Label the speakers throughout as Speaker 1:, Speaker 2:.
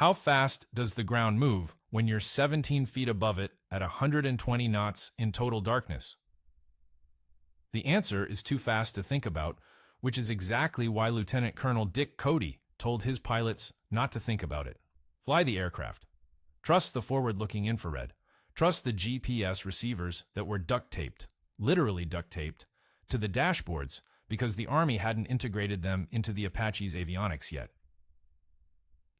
Speaker 1: How fast does the ground move when you're 17 feet above it at 120 knots in total darkness? The answer is too fast to think about, which is exactly why Lieutenant Colonel Dick Cody told his pilots not to think about it. Fly the aircraft. Trust the forward-looking infrared. Trust the GPS receivers that were duct-taped, literally duct-taped, to the dashboards because the Army hadn't integrated them into the Apache's avionics yet.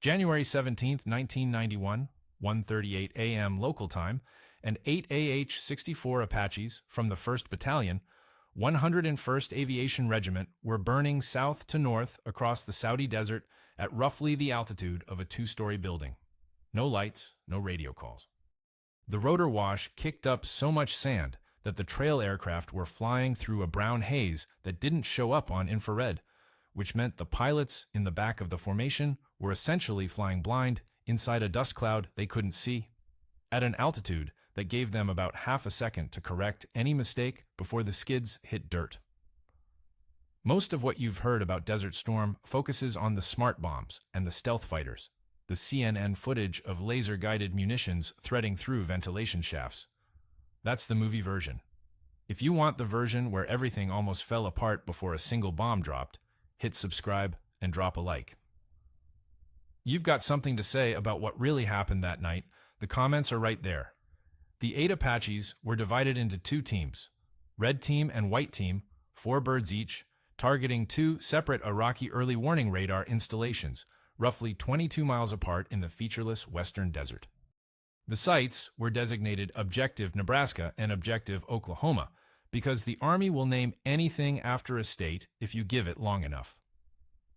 Speaker 1: January 17, 1991, 1:38 a.m. local time, and 8 AH-64 Apaches from the 1st Battalion, 101st Aviation Regiment were burning south to north across the Saudi desert at roughly the altitude of a two-story building. No lights, no radio calls. The rotor wash kicked up so much sand that the trail aircraft were flying through a brown haze that didn't show up on infrared, which meant the pilots in the back of the formation were essentially flying blind inside a dust cloud they couldn't see, at an altitude that gave them about half a second to correct any mistake before the skids hit dirt. Most of what you've heard about Desert Storm focuses on the smart bombs and the stealth fighters, the CNN footage of laser-guided munitions threading through ventilation shafts. That's the movie version. If you want the version where everything almost fell apart before a single bomb dropped, hit subscribe and drop a like. You've got something to say about what really happened that night. The comments are right there. The 8 Apaches were divided into 2 teams, red team and white team, 4 birds each, targeting 2 separate Iraqi early warning radar installations, roughly 22 miles apart in the featureless western desert. The sites were designated Objective Nebraska and Objective Oklahoma because the Army will name anything after a state if you give it long enough.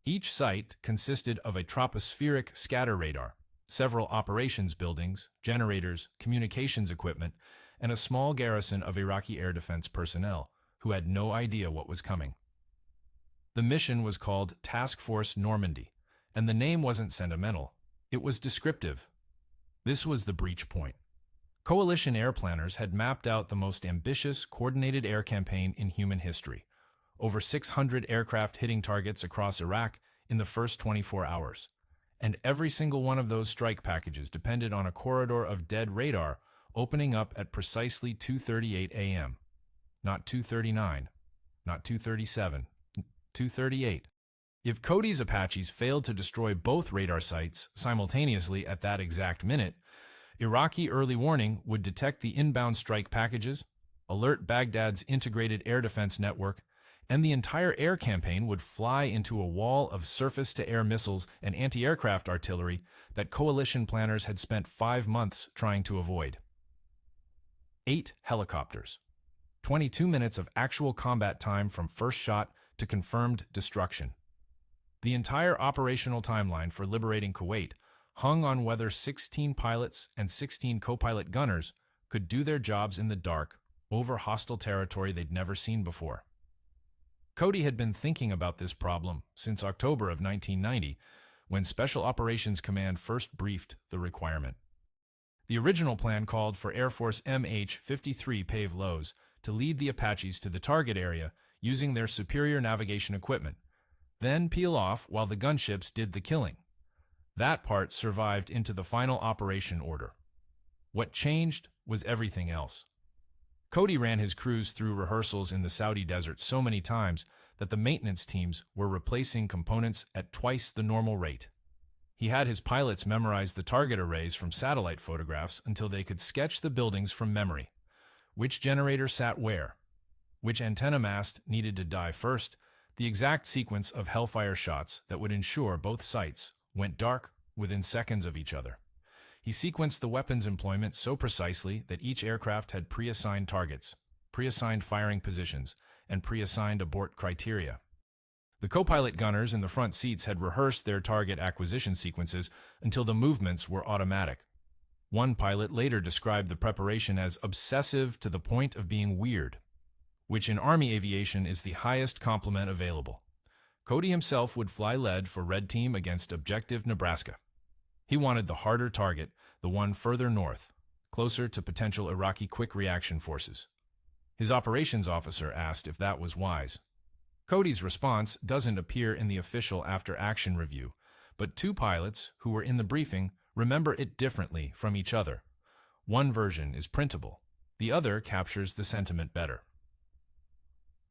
Speaker 1: Each site consisted of a tropospheric scatter radar, several operations buildings, generators, communications equipment, and a small garrison of Iraqi air defense personnel who had no idea what was coming. The mission was called Task Force Normandy, and the name wasn't sentimental. It was descriptive. This was the breach point. Coalition air planners had mapped out the most ambitious, coordinated air campaign in human history. Over 600 aircraft hitting targets across Iraq in the first 24 hours. And every single one of those strike packages depended on a corridor of dead radar opening up at precisely 2:38 a.m. Not 2:39, not 2:37, 2:38. If Cody's Apaches failed to destroy both radar sites simultaneously at that exact minute, Iraqi early warning would detect the inbound strike packages, alert Baghdad's integrated air defense network, and the entire air campaign would fly into a wall of surface-to-air missiles and anti-aircraft artillery that coalition planners had spent 5 months trying to avoid. 8 helicopters. 22 minutes of actual combat time from first shot to confirmed destruction. The entire operational timeline for liberating Kuwait hung on whether 16 pilots and 16 co-pilot gunners could do their jobs in the dark over hostile territory they'd never seen before. Cody had been thinking about this problem since October of 1990, when Special Operations Command first briefed the requirement. The original plan called for Air Force MH-53 Pave Lows to lead the Apaches to the target area using their superior navigation equipment, then peel off while the gunships did the killing. That part survived into the final operation order. What changed was everything else. Cody ran his crews through rehearsals in the Saudi desert so many times that the maintenance teams were replacing components at twice the normal rate. He had his pilots memorize the target arrays from satellite photographs until they could sketch the buildings from memory. Which generator sat where? Which antenna mast needed to die first? The exact sequence of Hellfire shots that would ensure both sites went dark within seconds of each other. He sequenced the weapons employment so precisely that each aircraft had pre-assigned targets, pre-assigned firing positions, and pre-assigned abort criteria. The co-pilot gunners in the front seats had rehearsed their target acquisition sequences until the movements were automatic. One pilot later described the preparation as obsessive to the point of being weird, which in Army aviation is the highest compliment available. Cody himself would fly lead for Red Team against Objective Nebraska. He wanted the harder target, the one further north, closer to potential Iraqi quick reaction forces. His operations officer asked if that was wise. Cody's response doesn't appear in the official after-action review, but two pilots who were in the briefing remember it differently from each other. One version is printable. The other captures the sentiment better.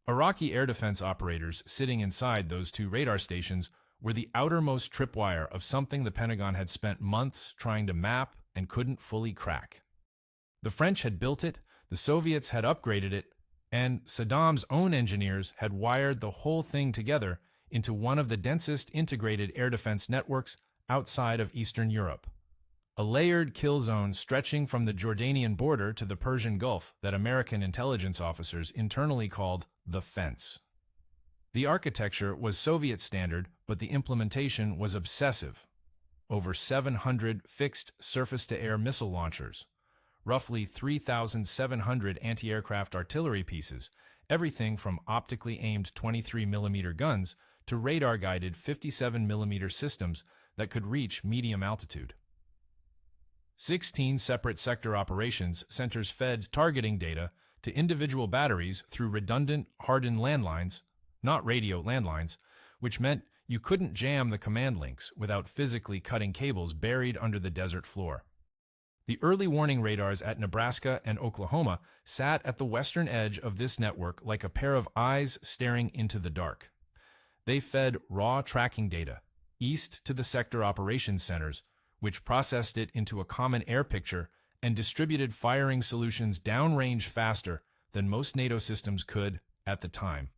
Speaker 1: Iraqi air defense operators sitting inside those two radar stations were the outermost tripwire of something the Pentagon had spent months trying to map and couldn't fully crack. The French had built it, the Soviets had upgraded it, and Saddam's own engineers had wired the whole thing together into one of the densest integrated air defense networks outside of Eastern Europe. A layered kill zone stretching from the Jordanian border to the Persian Gulf that American intelligence officers internally called the fence. The architecture was Soviet standard, but the implementation was obsessive. Over 700 fixed surface-to-air missile launchers, roughly 3,700 anti-aircraft artillery pieces, everything from optically aimed 23mm guns to radar-guided 57mm systems that could reach medium altitude. 16 separate sector operations centers fed targeting data to individual batteries through redundant, hardened landlines, not radio landlines, which meant you couldn't jam the command links without physically cutting cables buried under the desert floor. The early warning radars at Nebraska and Oklahoma sat at the western edge of this network like a pair of eyes staring into the dark. They fed raw tracking data east to the sector operations centers, which processed it into a common air picture and distributed firing solutions downrange faster than most NATO systems could at the time.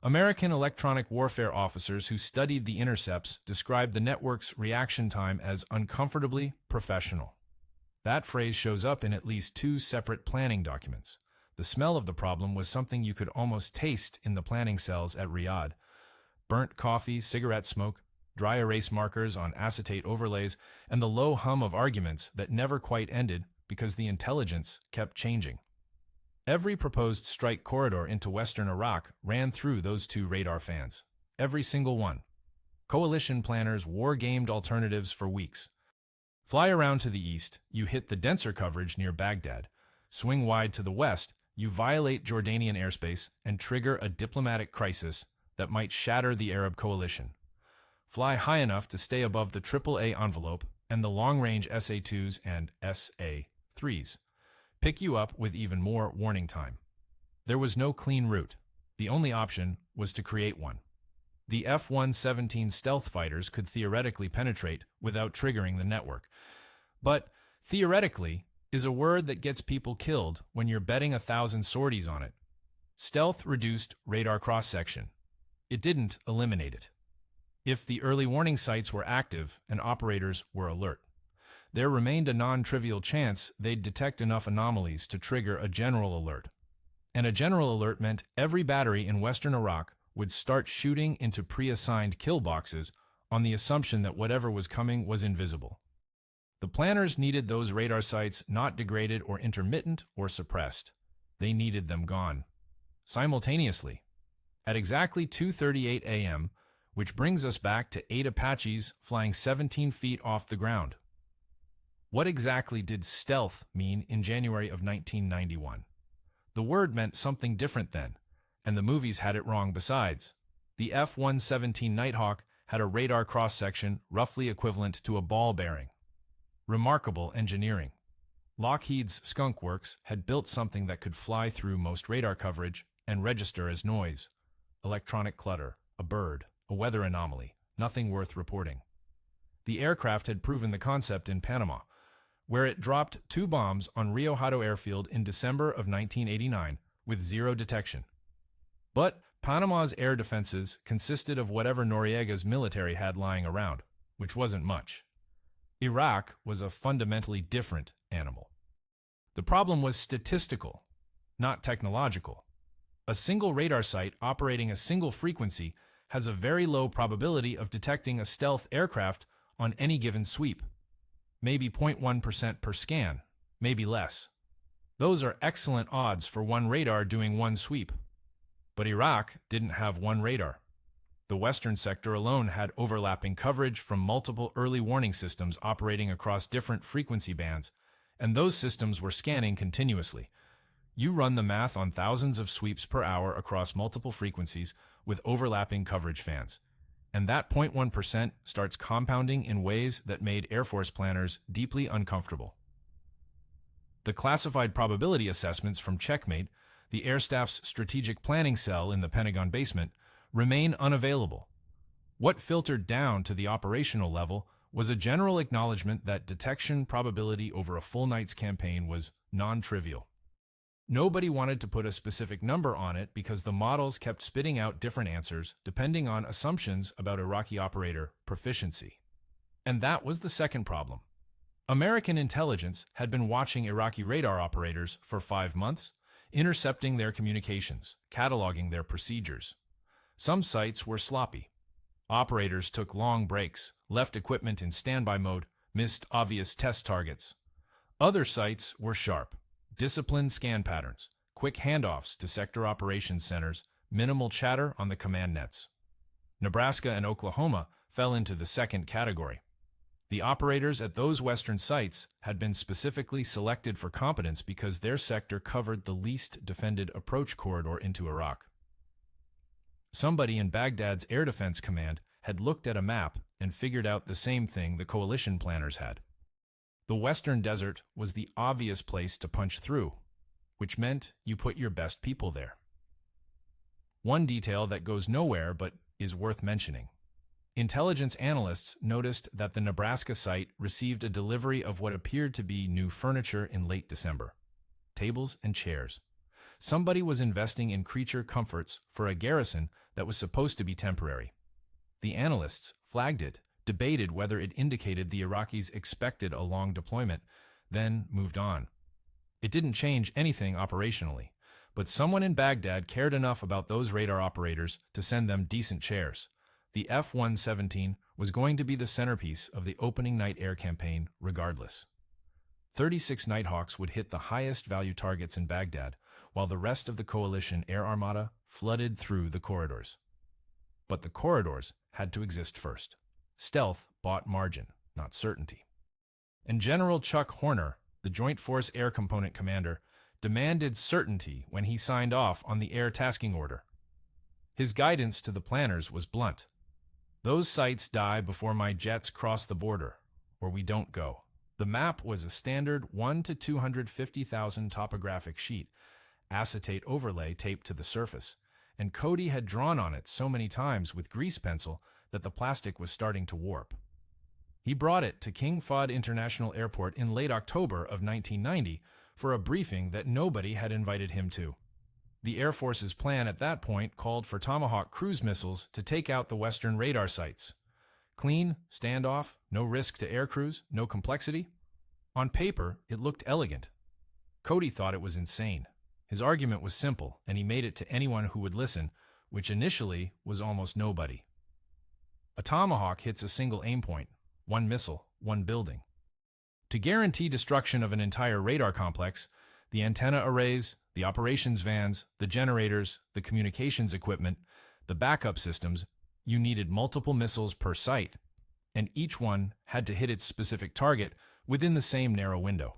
Speaker 1: American electronic warfare officers who studied the intercepts described the network's reaction time as uncomfortably professional. That phrase shows up in at least two separate planning documents. The smell of the problem was something you could almost taste in the planning cells at Riyadh. Burnt coffee, cigarette smoke, dry erase markers on acetate overlays, and the low hum of arguments that never quite ended because the intelligence kept changing. Every proposed strike corridor into western Iraq ran through those two radar fans. Every single one. Coalition planners war-gamed alternatives for weeks. Fly around to the east, you hit the denser coverage near Baghdad. Swing wide to the west, you violate Jordanian airspace and trigger a diplomatic crisis that might shatter the Arab coalition. Fly high enough to stay above the AAA envelope and the long-range SA-2s and SA-3s. Pick you up with even more warning time. There was no clean route. The only option was to create one. The F-117 stealth fighters could theoretically penetrate without triggering the network. But theoretically is a word that gets people killed when you're betting 1,000 sorties on it. Stealth reduced radar cross-section. It didn't eliminate it. If the early warning sites were active and operators were alert, there remained a non-trivial chance they'd detect enough anomalies to trigger a general alert. And a general alert meant every battery in western Iraq would start shooting into pre-assigned kill boxes on the assumption that whatever was coming was invisible. The planners needed those radar sites not degraded or intermittent or suppressed. They needed them gone. Simultaneously. At exactly 2:38 a.m., which brings us back to 8 Apaches flying 17 feet off the ground. What exactly did stealth mean in January of 1991? The word meant something different then, and the movies had it wrong besides. The F-117 Nighthawk had a radar cross-section roughly equivalent to a ball bearing. Remarkable engineering. Lockheed's Skunk Works had built something that could fly through most radar coverage and register as noise. Electronic clutter, a bird, a weather anomaly, nothing worth reporting. The aircraft had proven the concept in Panama, where it dropped 2 bombs on Rio Hato Airfield in December of 1989 with 0 detection. But Panama's air defenses consisted of whatever Noriega's military had lying around, which wasn't much. Iraq was a fundamentally different animal. The problem was statistical, not technological. A single radar site operating a single frequency has a very low probability of detecting a stealth aircraft on any given sweep. Maybe 0.1% per scan, maybe less. Those are excellent odds for one radar doing one sweep. But Iraq didn't have one radar. The western sector alone had overlapping coverage from multiple early warning systems operating across different frequency bands, and those systems were scanning continuously. You run the math on thousands of sweeps per hour across multiple frequencies with overlapping coverage fans, and that 0.1% starts compounding in ways that made Air Force planners deeply uncomfortable. The classified probability assessments from Checkmate, the Air Staff's strategic planning cell in the Pentagon basement, remain unavailable. What filtered down to the operational level was a general acknowledgement that detection probability over a full night's campaign was non-trivial. Nobody wanted to put a specific number on it because the models kept spitting out different answers depending on assumptions about Iraqi operator proficiency. And that was the second problem. American intelligence had been watching Iraqi radar operators for 5 months, intercepting their communications, cataloging their procedures. Some sites were sloppy. Operators took long breaks, left equipment in standby mode, missed obvious test targets. Other sites were sharp. Disciplined scan patterns, quick handoffs to sector operations centers, minimal chatter on the command nets. Nebraska and Oklahoma fell into the second category. The operators at those western sites had been specifically selected for competence because their sector covered the least defended approach corridor into Iraq. Somebody in Baghdad's Air Defense Command had looked at a map and figured out the same thing the coalition planners had. The Western Desert was the obvious place to punch through, which meant you put your best people there. One detail that goes nowhere but is worth mentioning. Intelligence analysts noticed that the Nebraska site received a delivery of what appeared to be new furniture in late December. Tables and chairs. Somebody was investing in creature comforts for a garrison that was supposed to be temporary. The analysts flagged it, debated whether it indicated the Iraqis expected a long deployment, then moved on. It didn't change anything operationally, but someone in Baghdad cared enough about those radar operators to send them decent chairs. The F-117 was going to be the centerpiece of the opening night air campaign regardless. 36 Nighthawks would hit the highest value targets in Baghdad, while the rest of the coalition air armada flooded through the corridors. But the corridors had to exist first. Stealth bought margin, not certainty. And General Chuck Horner, the Joint Force Air Component Commander, demanded certainty when he signed off on the Air Tasking Order. His guidance to the planners was blunt. Those sites die before my jets cross the border, or we don't go. The map was a standard 1 to 250,000 topographic sheet, acetate overlay taped to the surface, and Cody had drawn on it so many times with grease pencil that the plastic was starting to warp. He brought it to King Fahd International Airport in late October of 1990 for a briefing that nobody had invited him to. The Air Force's plan at that point called for Tomahawk cruise missiles to take out the Western radar sites. Clean, standoff, no risk to air crews, no complexity. On paper, it looked elegant. Cody thought it was insane. His argument was simple, and he made it to anyone who would listen, which initially was almost nobody. A Tomahawk hits a single aim point, one missile, one building. To guarantee destruction of an entire radar complex, the antenna arrays, the operations vans, the generators, the communications equipment, the backup systems, you needed multiple missiles per site, and each one had to hit its specific target within the same narrow window.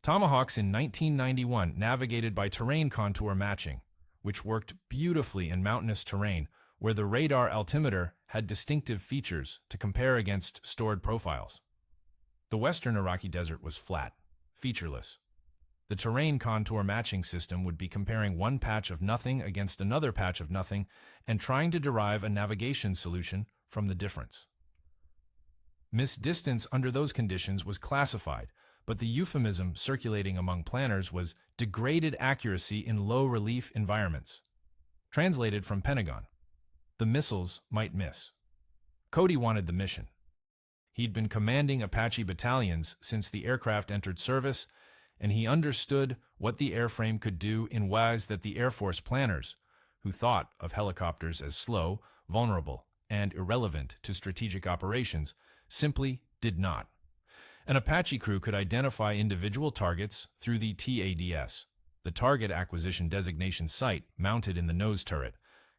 Speaker 1: Tomahawks in 1991 navigated by terrain contour matching, which worked beautifully in mountainous terrain where the radar altimeter had distinctive features to compare against stored profiles. The western Iraqi desert was flat, featureless. The terrain contour matching system would be comparing one patch of nothing against another patch of nothing and trying to derive a navigation solution from the difference. Missed distance under those conditions was classified, but the euphemism circulating among planners was degraded accuracy in low-relief environments. Translated from Pentagon, the missiles might miss. Cody wanted the mission. He'd been commanding Apache battalions since the aircraft entered service, and he understood what the airframe could do in ways that the Air Force planners, who thought of helicopters as slow, vulnerable, and irrelevant to strategic operations, simply did not. An Apache crew could identify individual targets through the TADS, the Target Acquisition Designation Site mounted in the nose turret,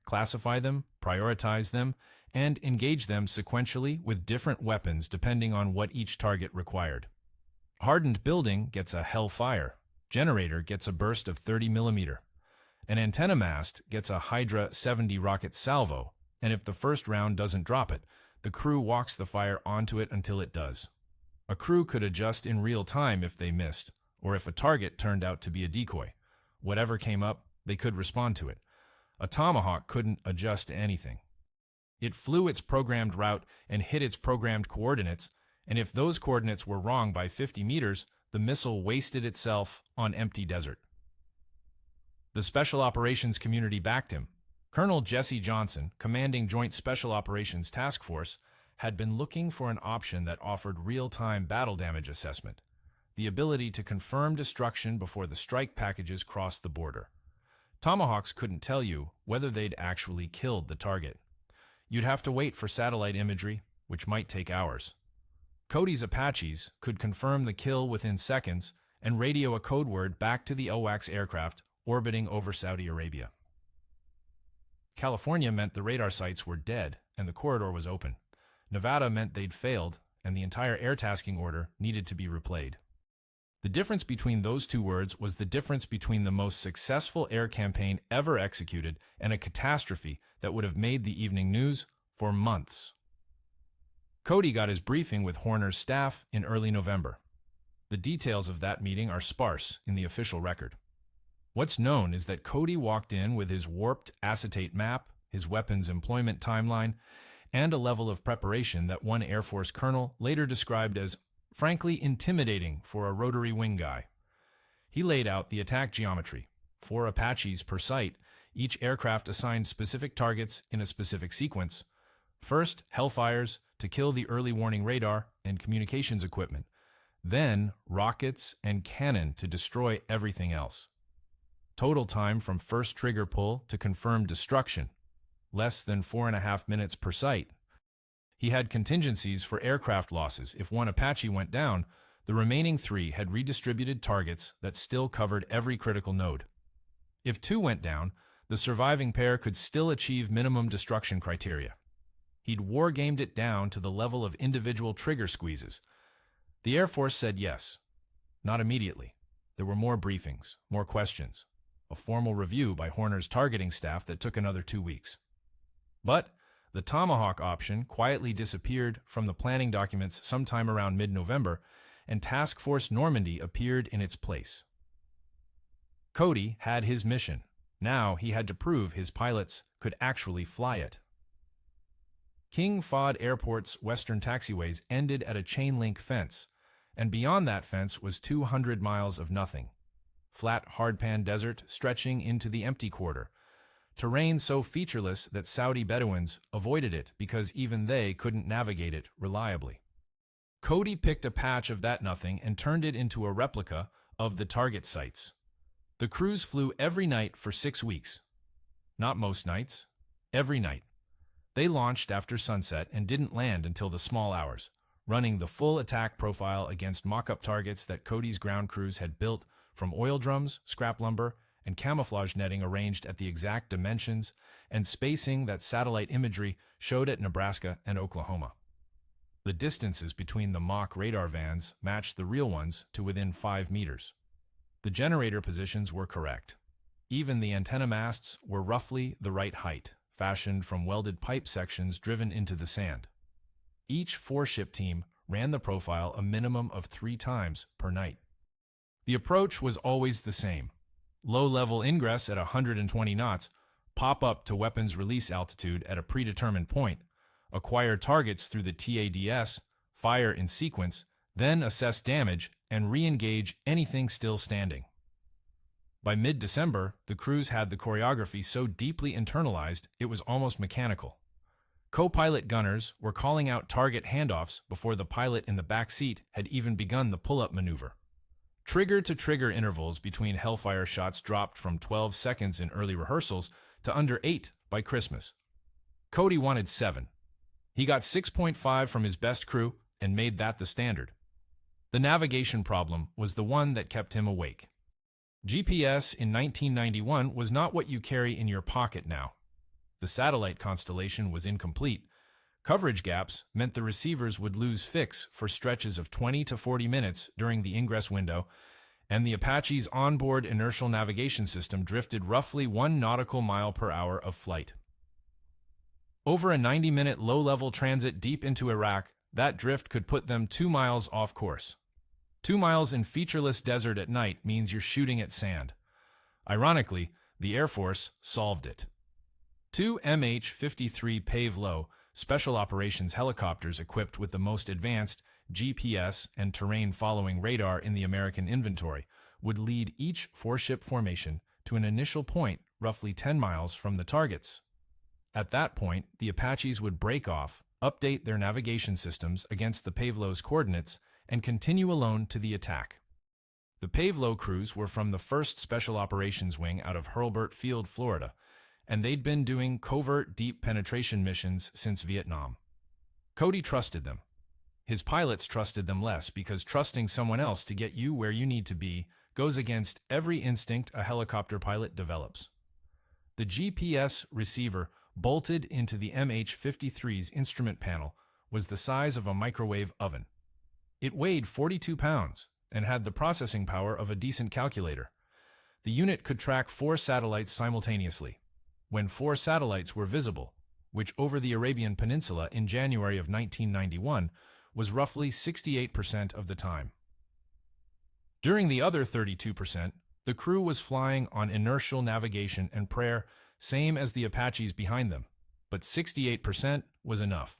Speaker 1: classify them, prioritize them, and engage them sequentially with different weapons depending on what each target required. Hardened building gets a Hellfire, generator gets a burst of 30 mm, an antenna mast gets a Hydra 70 rocket salvo, and if the first round doesn't drop it, the crew walks the fire onto it until it does. A crew could adjust in real time if they missed, or if a target turned out to be a decoy. Whatever came up, they could respond to it. A Tomahawk couldn't adjust to anything. It flew its programmed route and hit its programmed coordinates, and if those coordinates were wrong by 50 meters, the missile wasted itself on empty desert. The Special Operations community backed him. Colonel Jesse Johnson, commanding Joint Special Operations Task Force, had been looking for an option that offered real-time battle damage assessment, the ability to confirm destruction before the strike packages crossed the border. Tomahawks couldn't tell you whether they'd actually killed the target. You'd have to wait for satellite imagery, which might take hours. Cody's Apaches could confirm the kill within seconds and radio a code word back to the AWACS aircraft orbiting over Saudi Arabia. California meant the radar sites were dead and the corridor was open. Nevada meant they'd failed and the entire air tasking order needed to be replayed. The difference between those two words was the difference between the most successful air campaign ever executed and a catastrophe that would have made the evening news for months. Cody got his briefing with Horner's staff in early November. The details of that meeting are sparse in the official record. What's known is that Cody walked in with his warped acetate map, his weapons employment timeline, and a level of preparation that one Air Force colonel later described as frankly intimidating for a rotary wing guy. He laid out the attack geometry. 4 Apaches per site, each aircraft assigned specific targets in a specific sequence. First, Hellfires to kill the early warning radar and communications equipment. Then, rockets and cannon to destroy everything else. Total time from first trigger pull to confirmed destruction, less than 4.5 minutes per site. He had contingencies for aircraft losses. If one Apache went down, the remaining 3 had redistributed targets that still covered every critical node. If 2 went down, the surviving pair could still achieve minimum destruction criteria. He'd war-gamed it down to the level of individual trigger squeezes. The Air Force said yes. Not immediately. There were more briefings, more questions, a formal review by Horner's targeting staff that took another 2 weeks. But the Tomahawk option quietly disappeared from the planning documents sometime around mid-November, and Task Force Normandy appeared in its place. Cody had his mission. Now he had to prove his pilots could actually fly it. King Fahd Airport's western taxiways ended at a chain-link fence, and beyond that fence was 200 miles of nothing. Flat hardpan desert stretching into the empty quarter. Terrain so featureless that Saudi Bedouins avoided it because even they couldn't navigate it reliably. Cody picked a patch of that nothing and turned it into a replica of the target sites. The crews flew every night for 6 weeks. Not most nights, every night. They launched after sunset and didn't land until the small hours, running the full attack profile against mock-up targets that Cody's ground crews had built from oil drums, scrap lumber, and camouflage netting arranged at the exact dimensions and spacing that satellite imagery showed at Nebraska and Oklahoma. The distances between the mock radar vans matched the real ones to within 5 meters. The generator positions were correct. Even the antenna masts were roughly the right height, fashioned from welded pipe sections driven into the sand. Each 4-ship team ran the profile a minimum of 3 times per night. The approach was always the same. Low-level ingress at 120 knots, pop up to weapons release altitude at a predetermined point, acquire targets through the TADS, fire in sequence, then assess damage and re-engage anything still standing. By mid-December, the crews had the choreography so deeply internalized it was almost mechanical. Co-pilot gunners were calling out target handoffs before the pilot in the back seat had even begun the pull-up maneuver. Trigger-to-trigger intervals between Hellfire shots dropped from 12 seconds in early rehearsals to under 8 by Christmas. Cody wanted 7. He got 6.5 from his best crew and made that the standard. The navigation problem was the one that kept him awake. GPS in 1991 was not what you carry in your pocket now. The satellite constellation was incomplete. Coverage gaps meant the receivers would lose fix for stretches of 20 to 40 minutes during the ingress window, and the Apache's onboard inertial navigation system drifted roughly 1 nautical mile per hour of flight. Over a 90-minute low-level transit deep into Iraq, that drift could put them 2 miles off course. 2 miles in featureless desert at night means you're shooting at sand. Ironically, the Air Force solved it. 2 MH-53 Pave Low special operations helicopters equipped with the most advanced GPS and terrain-following radar in the American inventory would lead each 4-ship formation to an initial point roughly 10 miles from the targets. At that point, the Apaches would break off, update their navigation systems against the Pave Low's coordinates, and continue alone to the attack. The Pave Low crews were from the 1st Special Operations Wing out of Hurlburt Field, Florida, and they'd been doing covert deep penetration missions since Vietnam. Cody trusted them. His pilots trusted them less because trusting someone else to get you where you need to be goes against every instinct a helicopter pilot develops. The GPS receiver bolted into the MH-53's instrument panel was the size of a microwave oven. It weighed 42 pounds and had the processing power of a decent calculator. The unit could track 4 satellites simultaneously. When 4 satellites were visible, which over the Arabian Peninsula in January of 1991 was roughly 68% of the time. During the other 32%, the crew was flying on inertial navigation and prayer, same as the Apaches behind them, but 68% was enough.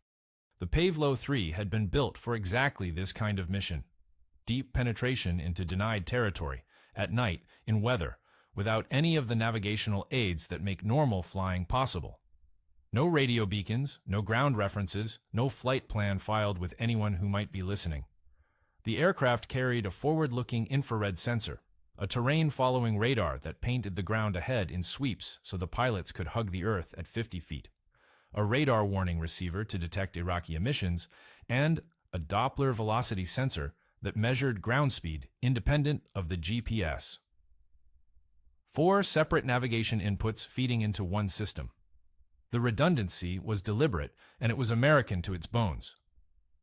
Speaker 1: The Pave Low 3 had been built for exactly this kind of mission. Deep penetration into denied territory, at night, in weather, without any of the navigational aids that make normal flying possible. No radio beacons, no ground references, no flight plan filed with anyone who might be listening. The aircraft carried a forward-looking infrared sensor, a terrain-following radar that painted the ground ahead in sweeps so the pilots could hug the earth at 50 feet, a radar warning receiver to detect Iraqi emissions, and a Doppler velocity sensor that measured ground speed independent of the GPS. 4 separate navigation inputs feeding into one system. The redundancy was deliberate, and it was American to its bones.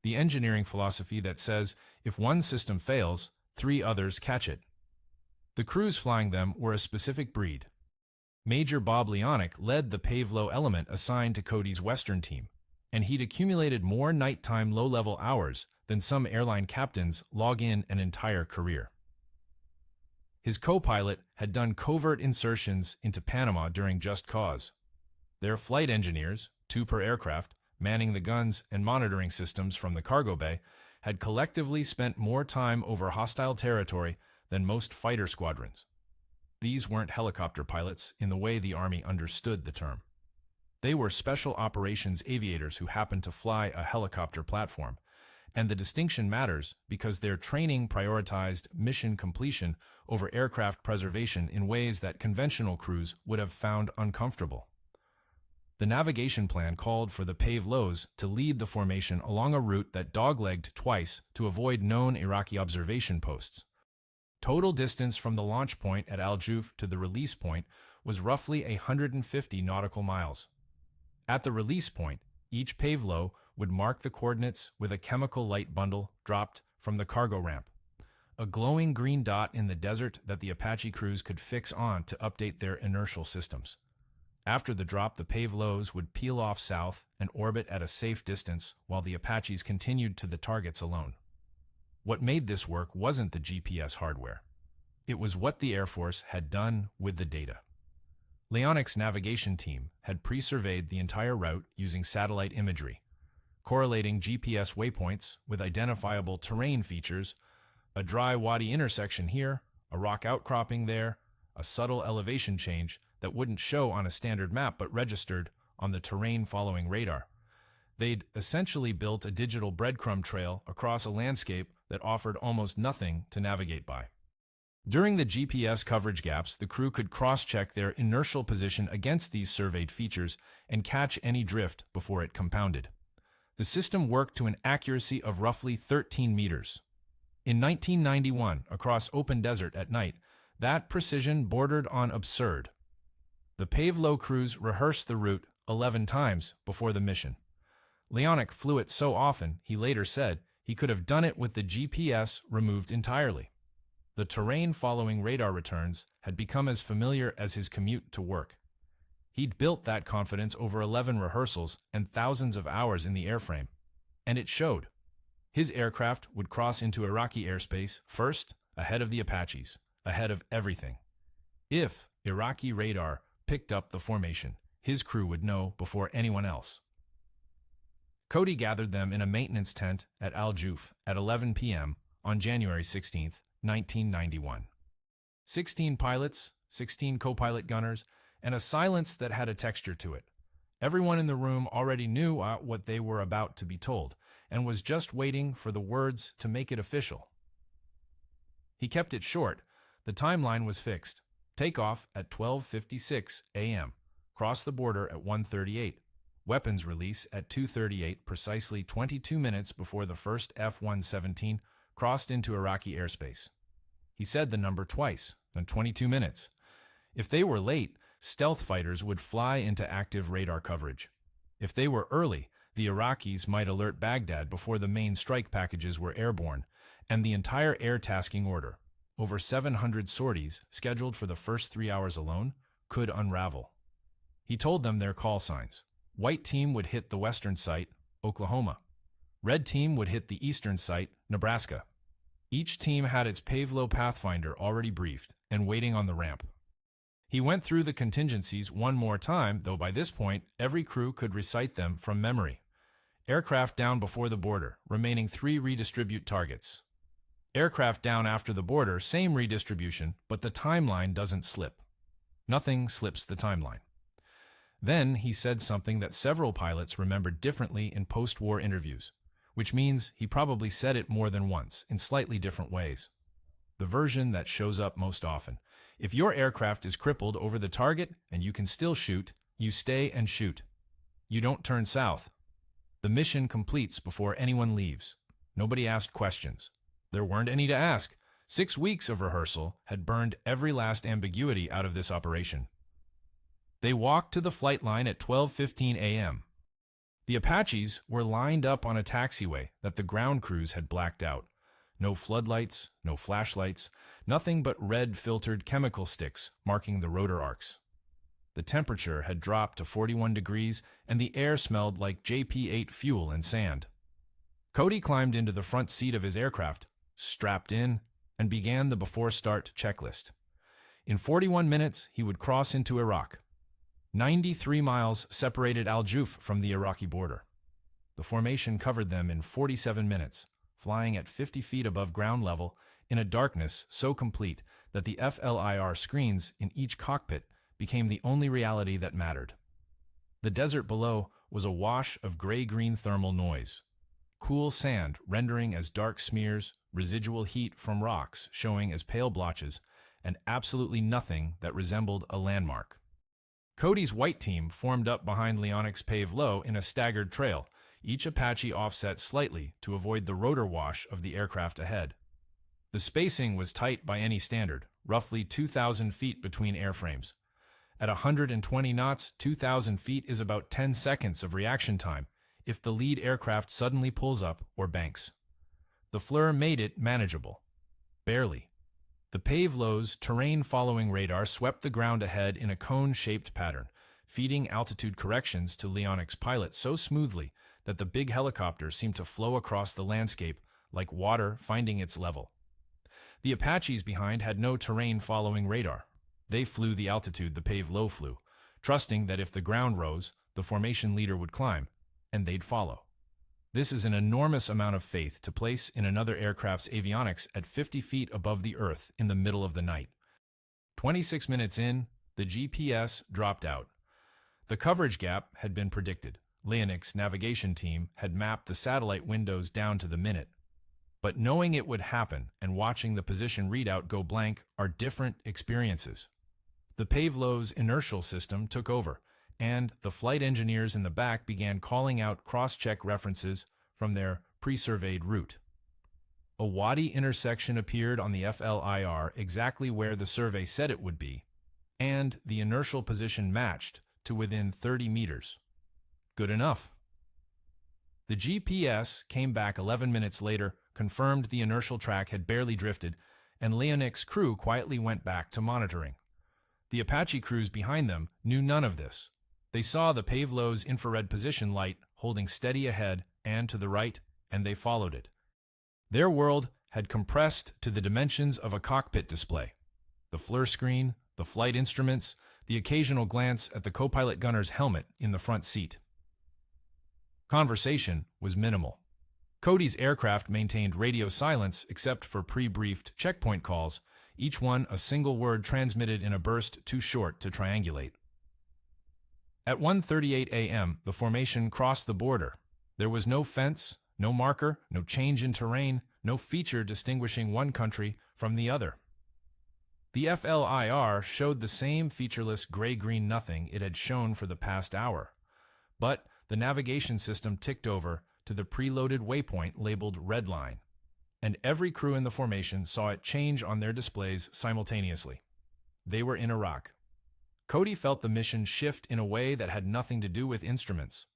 Speaker 1: The engineering philosophy that says, if one system fails, 3 others catch it. The crews flying them were a specific breed. Major Bob Leonic led the Pave Low element assigned to Cody's Western team, and he'd accumulated more nighttime low-level hours than some airline captains log in an entire career. His co-pilot had done covert insertions into Panama during Just Cause. Their flight engineers, 2 per aircraft, manning the guns and monitoring systems from the cargo bay, had collectively spent more time over hostile territory than most fighter squadrons. These weren't helicopter pilots in the way the Army understood the term. They were special operations aviators who happened to fly a helicopter platform, and the distinction matters because their training prioritized mission completion over aircraft preservation in ways that conventional crews would have found uncomfortable. The navigation plan called for the Pave Lows to lead the formation along a route that doglegged twice to avoid known Iraqi observation posts. Total distance from the launch point at Al Juf to the release point was roughly 150 nautical miles. At the release point, each Pave Low would mark the coordinates with a chemical light bundle dropped from the cargo ramp, a glowing green dot in the desert that the Apache crews could fix on to update their inertial systems. After the drop, the Pave Lows would peel off south and orbit at a safe distance while the Apaches continued to the targets alone. What made this work wasn't the GPS hardware. It was what the Air Force had done with the data. Leonic's navigation team had pre-surveyed the entire route using satellite imagery, correlating GPS waypoints with identifiable terrain features, a dry wadi intersection here, a rock outcropping there, a subtle elevation change that wouldn't show on a standard map but registered on the terrain-following radar. They'd essentially built a digital breadcrumb trail across a landscape that offered almost nothing to navigate by. During the GPS coverage gaps, the crew could cross-check their inertial position against these surveyed features and catch any drift before it compounded. The system worked to an accuracy of roughly 13 meters. In 1991, across open desert at night, that precision bordered on absurd. The Pave Low crews rehearsed the route 11 times before the mission. Leonic flew it so often, he later said, he could have done it with the GPS removed entirely. The terrain following radar returns had become as familiar as his commute to work. He'd built that confidence over 11 rehearsals and thousands of hours in the airframe, and it showed. His aircraft would cross into Iraqi airspace first, ahead of the Apaches, ahead of everything. If Iraqi radar picked up the formation, his crew would know before anyone else. Cody gathered them in a maintenance tent at Al Juf at 11 p.m. on January 16, 1991. 16 pilots, 16 co-pilot gunners, and a silence that had a texture to it. Everyone in the room already knew what they were about to be told, and was just waiting for the words to make it official. He kept it short. The timeline was fixed. Takeoff at 12:56 a.m. Cross the border at 1:38. Weapons release at 2:38, precisely 22 minutes before the first F-117 crossed into Iraqi airspace. He said the number twice, then 22 minutes. If they were late, stealth fighters would fly into active radar coverage. If they were early, the Iraqis might alert Baghdad before the main strike packages were airborne, and the entire air tasking order, over 700 sorties scheduled for the first 3 hours alone, could unravel. He told them their call signs. White team would hit the western site, Oklahoma. Red team would hit the eastern site, Nebraska. Each team had its Pave Low Pathfinder already briefed and waiting on the ramp. He went through the contingencies one more time, though by this point, every crew could recite them from memory. Aircraft down before the border, remaining 3 redistribute targets. Aircraft down after the border, same redistribution, but the timeline doesn't slip. Nothing slips the timeline. Then he said something that several pilots remembered differently in post-war interviews, which means he probably said it more than once, in slightly different ways. The version that shows up most often. If your aircraft is crippled over the target and you can still shoot, you stay and shoot. You don't turn south. The mission completes before anyone leaves. Nobody asked questions. There weren't any to ask. 6 weeks of rehearsal had burned every last ambiguity out of this operation. They walked to the flight line at 12:15 a.m. The Apaches were lined up on a taxiway that the ground crews had blacked out. No floodlights, no flashlights, nothing but red-filtered chemical sticks marking the rotor arcs. The temperature had dropped to 41 degrees, and the air smelled like JP-8 fuel and sand. Cody climbed into the front seat of his aircraft, strapped in, and began the before-start checklist. In 41 minutes, he would cross into Iraq. 93 miles separated Al Juf from the Iraqi border. The formation covered them in 47 minutes, flying at 50 feet above ground level in a darkness so complete that the FLIR screens in each cockpit became the only reality that mattered. The desert below was a wash of gray-green thermal noise. Cool sand rendering as dark smears, residual heat from rocks showing as pale blotches, and absolutely nothing that resembled a landmark. Cody's white team formed up behind MH-53 Pave Low in a staggered trail, each Apache offset slightly to avoid the rotor wash of the aircraft ahead. The spacing was tight by any standard, roughly 2,000 feet between airframes. At 120 knots, 2,000 feet is about 10 seconds of reaction time if the lead aircraft suddenly pulls up or banks. The FLIR made it manageable. Barely. The Pave Low's terrain-following radar swept the ground ahead in a cone-shaped pattern, feeding altitude corrections to Leonic's pilot so smoothly that the big helicopter seemed to flow across the landscape like water finding its level. The Apaches behind had no terrain-following radar. They flew the altitude the Pave Low flew, trusting that if the ground rose, the formation leader would climb, and they'd follow. This is an enormous amount of faith to place in another aircraft's avionics at 50 feet above the Earth in the middle of the night. 26 minutes in, the GPS dropped out. The coverage gap had been predicted. Leonic's navigation team had mapped the satellite windows down to the minute. But knowing it would happen and watching the position readout go blank are different experiences. The Pave Low's inertial system took over, and the flight engineers in the back began calling out cross-check references from their pre-surveyed route. A wadi intersection appeared on the FLIR exactly where the survey said it would be, and the inertial position matched to within 30 meters. Good enough. The GPS came back 11 minutes later, confirmed the inertial track had barely drifted, and Leonic's crew quietly went back to monitoring. The Apache crews behind them knew none of this. They saw the Pave Low's infrared position light holding steady ahead and to the right, and they followed it. Their world had compressed to the dimensions of a cockpit display. The FLIR screen, the flight instruments, the occasional glance at the co-pilot gunner's helmet in the front seat. Conversation was minimal. Cody's aircraft maintained radio silence except for pre-briefed checkpoint calls, each one a single word transmitted in a burst too short to triangulate. At 1:38 a.m., the formation crossed the border. There was no fence, no marker, no change in terrain, no feature distinguishing one country from the other. The FLIR showed the same featureless gray-green nothing it had shown for the past hour, but the navigation system ticked over to the preloaded waypoint labeled Red Line, and every crew in the formation saw it change on their displays simultaneously. They were in Iraq. Cody felt the mission shift in a way that had nothing to do with instruments.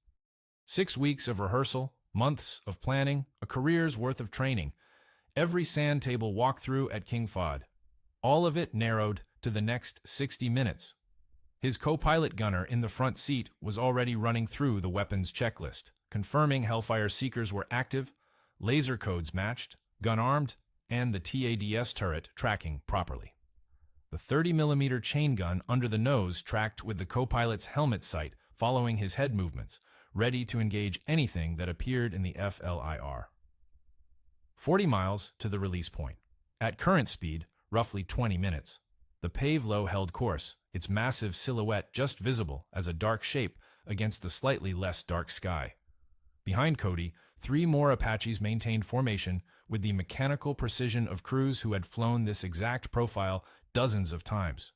Speaker 1: 6 weeks of rehearsal, months of planning, a career's worth of training, every sand table walkthrough at King Fahd. All of it narrowed to the next 60 minutes. His co-pilot gunner in the front seat was already running through the weapons checklist, confirming Hellfire seekers were active, laser codes matched, gun armed, and the TADS turret tracking properly. The 30mm chain gun under the nose tracked with the co-pilot's helmet sight following his head movements, ready to engage anything that appeared in the FLIR. 40 miles to the release point. At current speed, roughly 20 minutes. The Pave Low held course, its massive silhouette just visible as a dark shape against the slightly less dark sky. Behind Cody, 3 more Apaches maintained formation with the mechanical precision of crews who had flown this exact profile dozens of times.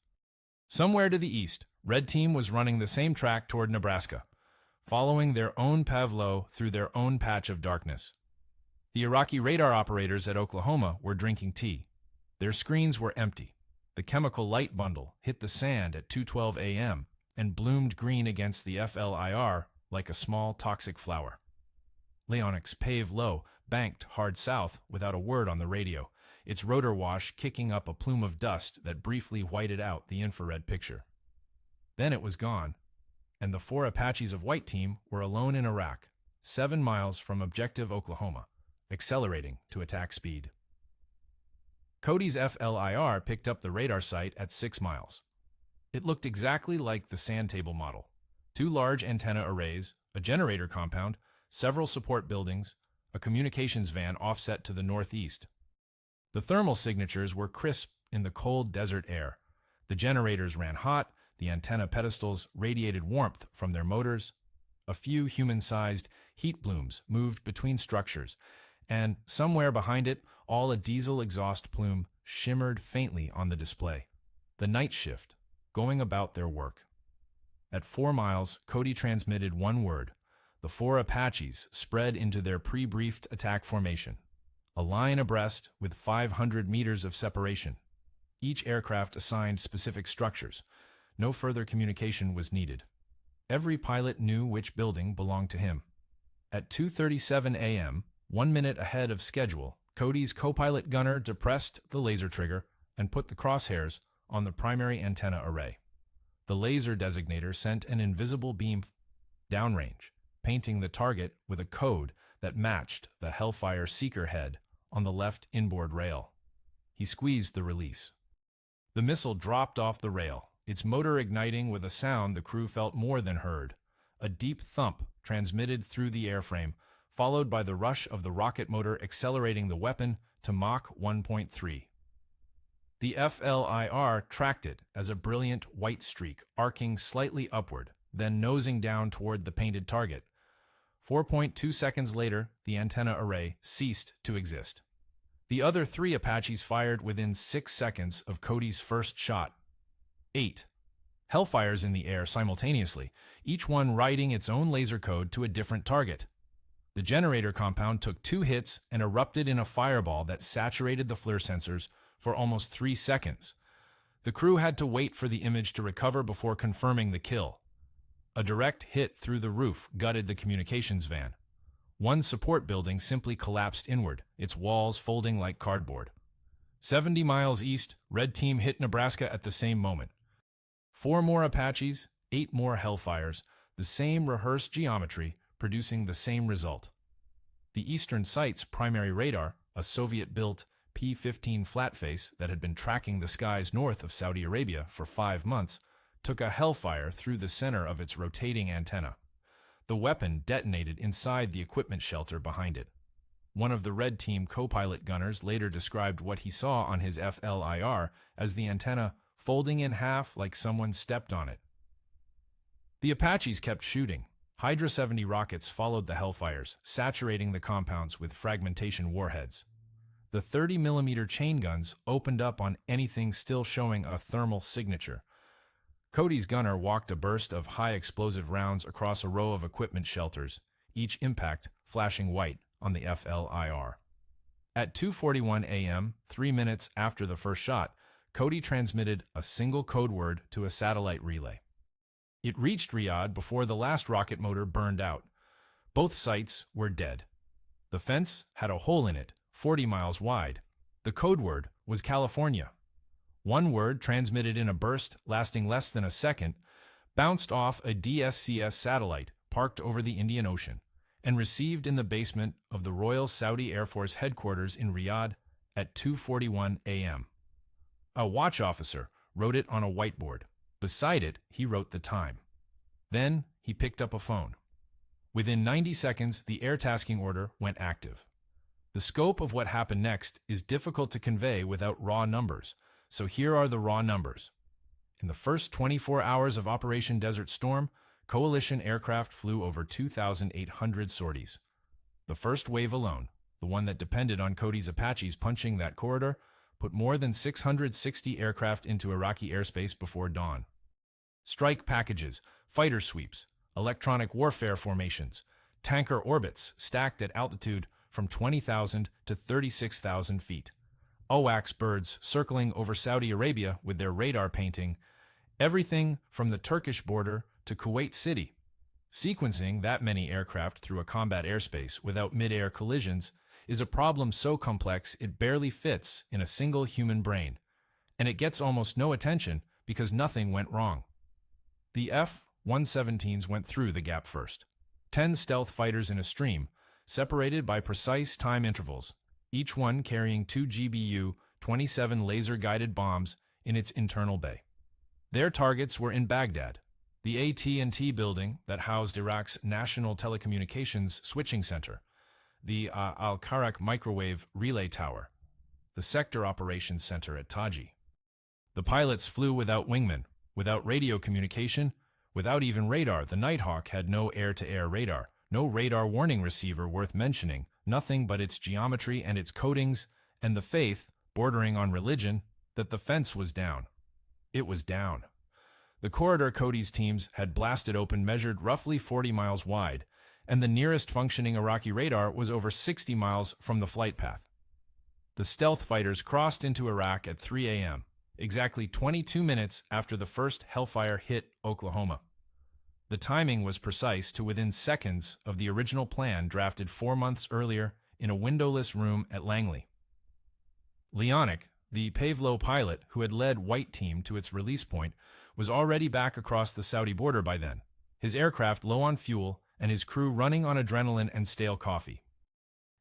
Speaker 1: Somewhere to the east, Red Team was running the same track toward Nebraska, following their own Pave Low through their own patch of darkness. The Iraqi radar operators at Oklahoma were drinking tea. Their screens were empty. The chemical light bundle hit the sand at 2:12 a.m. and bloomed green against the FLIR like a small toxic flower. Leonix Pave Low banked hard south without a word on the radio, its rotor wash kicking up a plume of dust that briefly whited out the infrared picture. Then it was gone, and the 4 Apaches of White Team were alone in Iraq, 7 miles from Objective Oklahoma, accelerating to attack speed. Cody's FLIR picked up the radar site at 6 miles. It looked exactly like the sand table model. 2 large antenna arrays, a generator compound, several support buildings, a communications van offset to the northeast. The thermal signatures were crisp in the cold desert air. The generators ran hot, the antenna pedestals radiated warmth from their motors. A few human-sized heat blooms moved between structures, and somewhere behind it, all a diesel exhaust plume shimmered faintly on the display. The night shift, going about their work. At 4 miles, Cody transmitted one word. The 4 Apaches spread into their pre-briefed attack formation, a line abreast with 500 meters of separation. Each aircraft assigned specific structures. No further communication was needed. Every pilot knew which building belonged to him. At 2:37 a.m., 1 minute ahead of schedule, Cody's co-pilot gunner depressed the laser trigger and put the crosshairs on the primary antenna array. The laser designator sent an invisible beam downrange, painting the target with a code that matched the Hellfire seeker head on the left inboard rail. He squeezed the release. The missile dropped off the rail, its motor igniting with a sound the crew felt more than heard, a deep thump transmitted through the airframe, followed by the rush of the rocket motor accelerating the weapon to Mach 1.3. The FLIR tracked it as a brilliant white streak arcing slightly upward, then nosing down toward the painted target. 4.2 seconds later, the antenna array ceased to exist. The other 3 Apaches fired within 6 seconds of Cody's first shot. 8 Hellfires in the air simultaneously, each one writing its own laser code to a different target. The generator compound took 2 hits and erupted in a fireball that saturated the FLIR sensors for almost 3 seconds. The crew had to wait for the image to recover before confirming the kill. A direct hit through the roof gutted the communications van. One support building simply collapsed inward, its walls folding like cardboard. 70 miles east, Red Team hit Nebraska at the same moment. 4 more Apaches, 8 more Hellfires, the same rehearsed geometry, producing the same result. The eastern site's primary radar, a Soviet-built P-15 flatface that had been tracking the skies north of Saudi Arabia for 5 months, took a Hellfire through the center of its rotating antenna. The weapon detonated inside the equipment shelter behind it. One of the Red Team co-pilot gunners later described what he saw on his FLIR as the antenna folding in half like someone stepped on it. The Apaches kept shooting. Hydra 70 rockets followed the Hellfires, saturating the compounds with fragmentation warheads. The 30mm chain guns opened up on anything still showing a thermal signature. Cody's gunner walked a burst of high-explosive rounds across a row of equipment shelters, each impact flashing white on the FLIR. At 2:41 a.m., 3 minutes after the first shot, Cody transmitted a single code word to a satellite relay. It reached Riyadh before the last rocket motor burned out. Both sites were dead. The fence had a hole in it, 40 miles wide. The code word was California. One word, transmitted in a burst lasting less than a second, bounced off a DSCS satellite parked over the Indian Ocean and received in the basement of the Royal Saudi Air Force headquarters in Riyadh at 2:41 a.m. A watch officer wrote it on a whiteboard. Beside it, he wrote the time. Then he picked up a phone. Within 90 seconds, the air tasking order went active. The scope of what happened next is difficult to convey without raw numbers, so here are the raw numbers. In the first 24 hours of Operation Desert Storm, coalition aircraft flew over 2,800 sorties. The first wave alone, the one that depended on Cody's Apaches punching that corridor, put more than 660 aircraft into Iraqi airspace before dawn. Strike packages, fighter sweeps, electronic warfare formations, tanker orbits stacked at altitude from 20,000 to 36,000 feet. AWACS birds circling over Saudi Arabia with their radar painting, everything from the Turkish border to Kuwait City. Sequencing that many aircraft through a combat airspace without mid-air collisions is a problem so complex it barely fits in a single human brain, and it gets almost no attention because nothing went wrong. The F-117s went through the gap first. 10 stealth fighters in a stream, separated by precise time intervals, each one carrying 2 GBU 27 laser-guided bombs in its internal bay. Their targets were in Baghdad, the AT&T building that housed Iraq's National Telecommunications Switching Center, the Al-Karak Microwave Relay Tower, the Sector Operations Center at Taji. The pilots flew without wingmen, without radio communication, without even radar. The Nighthawk had no air-to-air radar, no radar warning receiver worth mentioning, nothing but its geometry and its coatings, and the faith, bordering on religion, that the fence was down. It was down. The corridor Cody's teams had blasted open measured roughly 40 miles wide, and the nearest functioning Iraqi radar was over 60 miles from the flight path. The stealth fighters crossed into Iraq at 3 a.m., exactly 22 minutes after the first Hellfire hit Oklahoma. The timing was precise to within seconds of the original plan drafted 4 months earlier in a windowless room at Langley. Leonic, the Pave Low pilot who had led White Team to its release point, was already back across the Saudi border by then, his aircraft low on fuel and his crew running on adrenaline and stale coffee.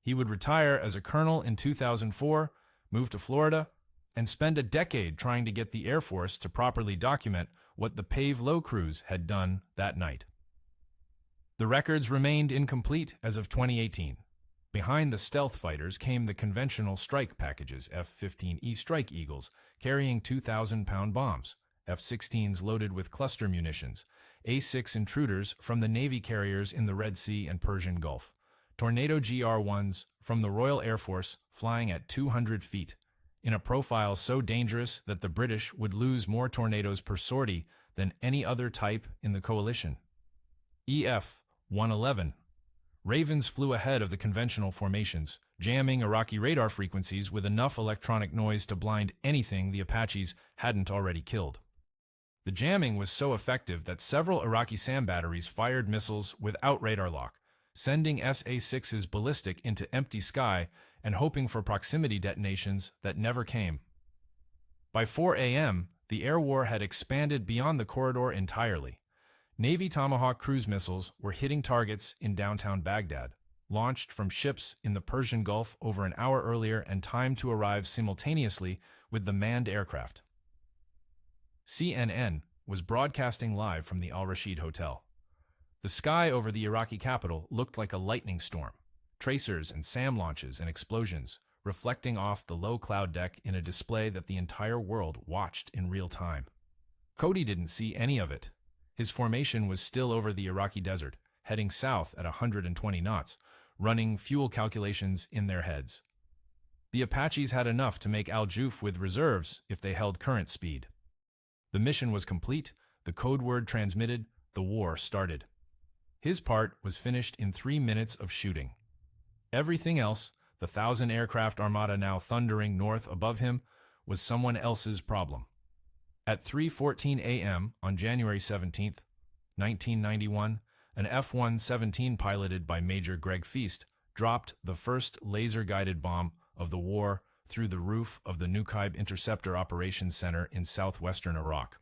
Speaker 1: He would retire as a colonel in 2004, move to Florida, and spend a decade trying to get the Air Force to properly document what the Pave Low crews had done that night. The records remained incomplete as of 2018. Behind the stealth fighters came the conventional strike packages, F-15E Strike Eagles, carrying 2,000-pound bombs, F-16s loaded with cluster munitions, A-6 intruders from the Navy carriers in the Red Sea and Persian Gulf, Tornado GR-1s from the Royal Air Force flying at 200 feet, in a profile so dangerous that the British would lose more tornadoes per sortie than any other type in the coalition. EF-111. Ravens flew ahead of the conventional formations, jamming Iraqi radar frequencies with enough electronic noise to blind anything the Apaches hadn't already killed. The jamming was so effective that several Iraqi SAM batteries fired missiles without radar lock, sending SA-6s ballistic into empty sky and hoping for proximity detonations that never came. By 4 a.m., the air war had expanded beyond the corridor entirely. Navy Tomahawk cruise missiles were hitting targets in downtown Baghdad, launched from ships in the Persian Gulf over an hour earlier and timed to arrive simultaneously with the manned aircraft. CNN was broadcasting live from the Al Rashid Hotel. The sky over the Iraqi capital looked like a lightning storm, tracers and SAM launches and explosions reflecting off the low cloud deck in a display that the entire world watched in real time. Cody didn't see any of it. His formation was still over the Iraqi desert, heading south at 120 knots, running fuel calculations in their heads. The Apaches had enough to make Al Juf with reserves if they held current speed. The mission was complete, the code word transmitted, the war started. His part was finished in 3 minutes of shooting. Everything else, the 1,000-aircraft armada now thundering north above him, was someone else's problem. At 3:14 a.m. on January 17, 1991, an F-117 piloted by Major Greg Feast dropped the first laser-guided bomb of the war through the roof of the Nukaib Interceptor Operations Center in southwestern Iraq.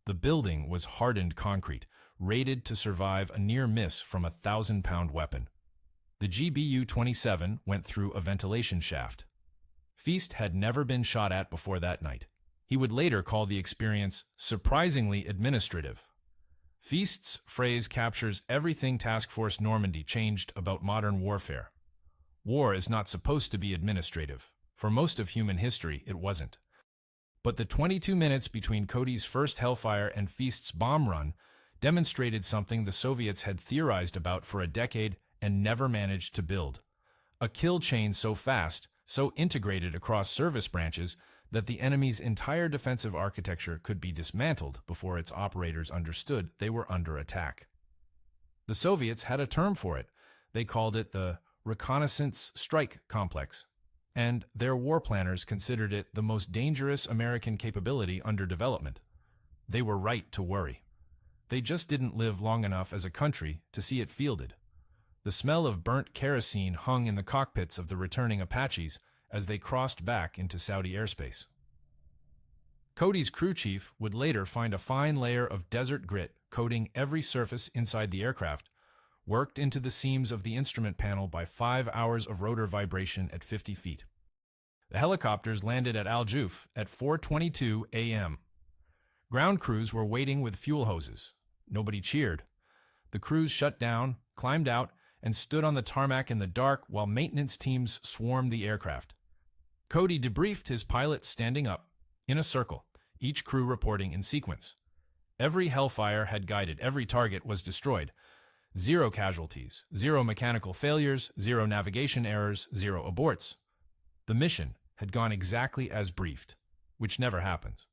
Speaker 1: The building was hardened concrete, rated to survive a near miss from a 1,000-pound weapon. The GBU-27 went through a ventilation shaft. Feast had never been shot at before that night. He would later call the experience surprisingly administrative. Feast's phrase captures everything Task Force Normandy changed about modern warfare. War is not supposed to be administrative. For most of human history, it wasn't. But the 22 minutes between Cody's first Hellfire and Feast's bomb run demonstrated something the Soviets had theorized about for a decade and never managed to build. A kill chain so fast, so integrated across service branches, that the enemy's entire defensive architecture could be dismantled before its operators understood they were under attack. The Soviets had a term for it. They called it the Reconnaissance Strike Complex, and their war planners considered it the most dangerous American capability under development. They were right to worry. They just didn't live long enough as a country to see it fielded. The smell of burnt kerosene hung in the cockpits of the returning Apaches as they crossed back into Saudi airspace. Cody's crew chief would later find a fine layer of desert grit coating every surface inside the aircraft, worked into the seams of the instrument panel by 5 hours of rotor vibration at 50 feet. The helicopters landed at Al Juf at 4:22 a.m. Ground crews were waiting with fuel hoses. Nobody cheered. The crews shut down, climbed out, and stood on the tarmac in the dark while maintenance teams swarmed the aircraft. Cody debriefed his pilots standing up, in a circle, each crew reporting in sequence. Every Hellfire had guided, every target was destroyed. 0 casualties, 0 mechanical failures, 0 navigation errors, 0 aborts. The mission had gone exactly as briefed, which never happens.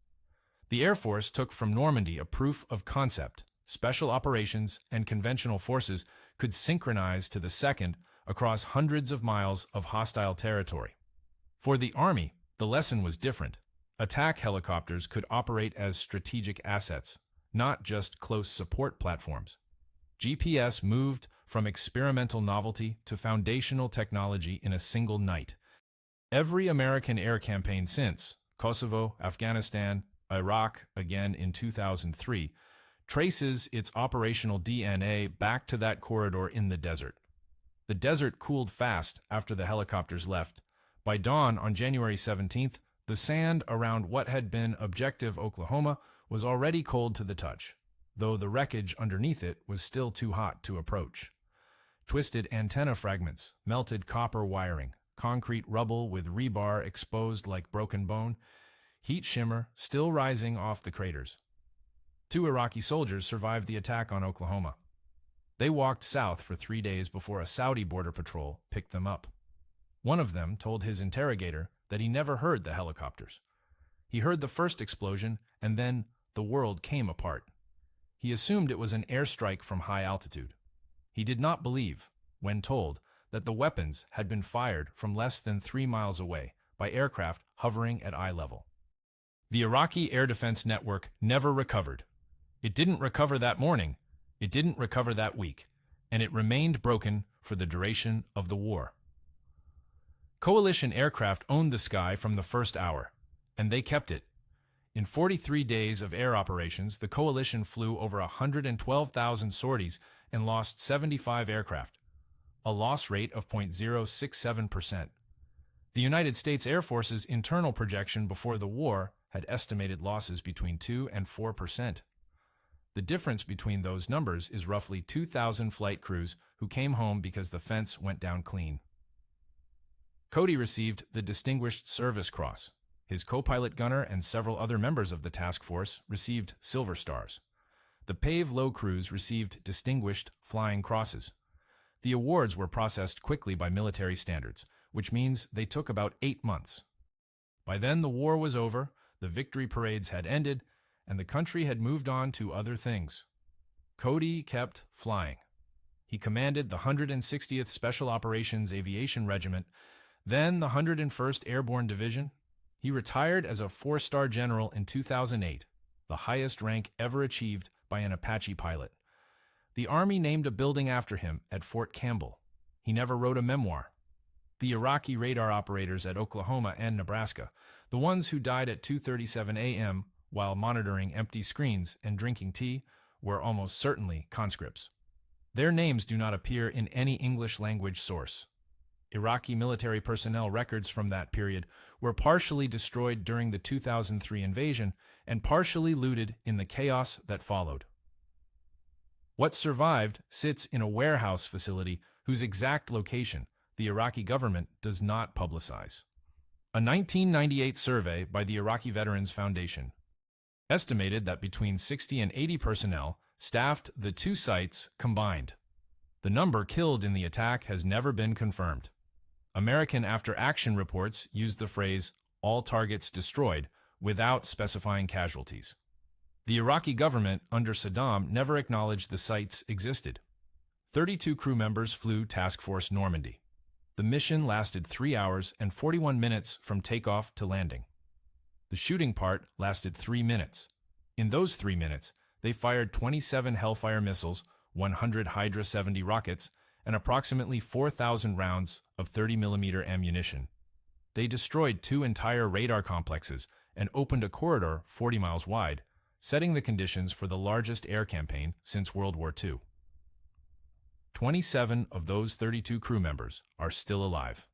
Speaker 1: The Air Force took from Normandy a proof of concept. Special operations and conventional forces could synchronize to the second across hundreds of miles of hostile territory. For the Army, the lesson was different. Attack helicopters could operate as strategic assets, not just close support platforms. GPS moved from experimental novelty to foundational technology in a single night. Every American air campaign since, Kosovo, Afghanistan, Iraq, again in 2003, traces its operational DNA back to that corridor in the desert. The desert cooled fast after the helicopters left. By dawn on January 17th, the sand around what had been Objective Oklahoma was already cold to the touch, though the wreckage underneath it was still too hot to approach. Twisted antenna fragments, melted copper wiring, concrete rubble with rebar exposed like broken bone, heat shimmer still rising off the craters. 2 Iraqi soldiers survived the attack on Oklahoma. They walked south for 3 days before a Saudi border patrol picked them up. One of them told his interrogator that he never heard the helicopters. He heard the first explosion, and then the world came apart. He assumed it was an airstrike from high altitude. He did not believe, when told, that the weapons had been fired from less than 3 miles away by aircraft hovering at eye level. The Iraqi air defense network never recovered. It didn't recover that morning, it didn't recover that week, and it remained broken for the duration of the war. Coalition aircraft owned the sky from the first hour, and they kept it. In 43 days of air operations, the coalition flew over 112,000 sorties and lost 75 aircraft, a loss rate of 0.067%. The United States Air Force's internal projection before the war had estimated losses between 2 and 4%. The difference between those numbers is roughly 2,000 flight crews who came home because the fence went down clean. Cody received the Distinguished Service Cross. His co-pilot gunner and several other members of the task force received Silver Stars. The Pave Low crews received Distinguished Flying Crosses. The awards were processed quickly by military standards, which means they took about 8 months. By then, the war was over, the victory parades had ended, and the country had moved on to other things. Cody kept flying. He commanded the 160th Special Operations Aviation Regiment, then the 101st Airborne Division. He retired as a 4-star general in 2008, the highest rank ever achieved by an Apache pilot. The Army named a building after him at Fort Campbell. He never wrote a memoir. The Iraqi radar operators at Oklahoma and Nebraska, the ones who died at 2:37 a.m. while monitoring empty screens and drinking tea, were almost certainly conscripts. Their names do not appear in any English-language source. Iraqi military personnel records from that period were partially destroyed during the 2003 invasion and partially looted in the chaos that followed. What survived sits in a warehouse facility whose exact location the Iraqi government does not publicize. A 1998 survey by the Iraqi Veterans Foundation estimated that between 60 and 80 personnel staffed the two sites combined. The number killed in the attack has never been confirmed. American after-action reports use the phrase, "all targets destroyed," without specifying casualties. The Iraqi government under Saddam never acknowledged the sites existed. 32 crew members flew Task Force Normandy. The mission lasted 3 hours and 41 minutes from takeoff to landing. The shooting part lasted 3 minutes. In those 3 minutes, they fired 27 Hellfire missiles, 100 Hydra 70 rockets, and approximately 4,000 rounds of 30mm ammunition. They destroyed 2 entire radar complexes and opened a corridor 40 miles wide, setting the conditions for the largest air campaign since World War II. 27 of those 32 crew members are still alive.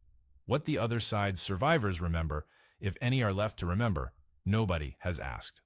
Speaker 1: What the other side's survivors remember, if any are left to remember, nobody has asked.